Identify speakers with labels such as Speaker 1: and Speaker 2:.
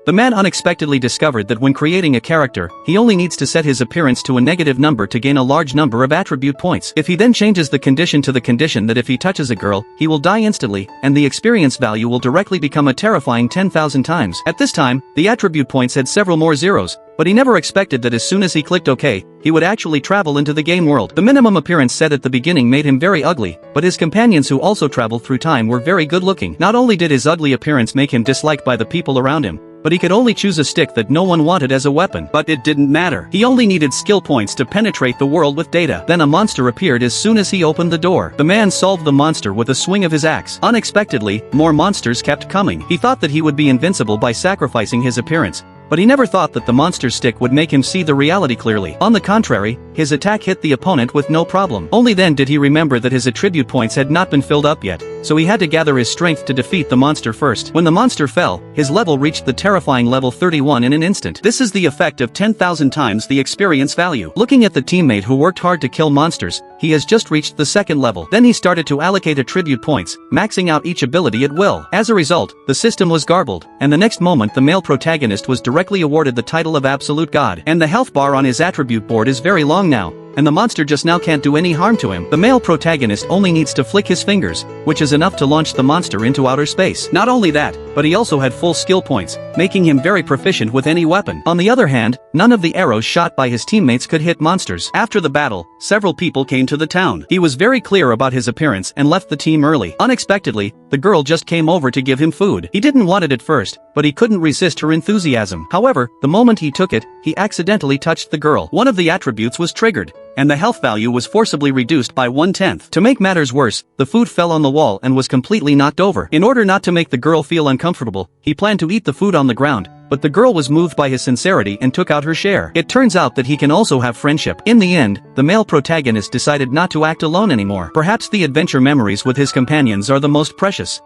Speaker 1: The man unexpectedly discovered that when creating a character, he only needs to set his appearance to a negative number to gain a large number of attribute points. If he then changes the condition to the condition that if he touches a girl, he will die instantly, and the experience value will directly become a terrifying 10,000 times. At this time, the attribute points had several more zeros, but he never expected that as soon as he clicked OK, he would actually travel into the game world. The minimum appearance set at the beginning made him very ugly, but his companions who also traveled through time were very good looking. Not only did his ugly appearance make him disliked by the people around him, but he could only choose a stick that no one wanted as a weapon. But it didn't matter. He only needed skill points to penetrate the world with data. Then a monster appeared as soon as he opened the door. The man solved the monster with a swing of his axe. Unexpectedly, more monsters kept coming. He thought that he would be invincible by sacrificing his appearance, but he never thought that the monster's stick would make him see the reality clearly. On the contrary, his attack hit the opponent with no problem. Only then did he remember that his attribute points had not been filled up yet, so he had to gather his strength to defeat the monster first. When the monster fell, his level reached the terrifying level 31 in an instant. This is the effect of 10,000 times the experience value. Looking at the teammate who worked hard to kill monsters, he has just reached the second level. Then he started to allocate attribute points, maxing out each ability at will. As a result, the system was garbled, and the next moment the male protagonist was directly awarded the title of Absolute God. And the health bar on his attribute board is very long now, and the monster just now can't do any harm to him. The male protagonist only needs to flick his fingers, which is enough to launch the monster into outer space. Not only that, but he also had full skill points, making him very proficient with any weapon. On the other hand, none of the arrows shot by his teammates could hit monsters. After the battle, several people came to the town. He was very clear about his appearance and left the team early. Unexpectedly, the girl just came over to give him food. He didn't want it at first, but he couldn't resist her enthusiasm. However, the moment he took it, he accidentally touched the girl. One of the attributes was triggered, and the health value was forcibly reduced by 1/10. To make matters worse, the food fell on the wall and was completely knocked over. In order not to make the girl feel uncomfortable, he planned to eat the food on the ground, but the girl was moved by his sincerity and took out her share. It turns out that he can also have friendship. In the end, the male protagonist decided not to act alone anymore. Perhaps the adventure memories with his companions are the most precious.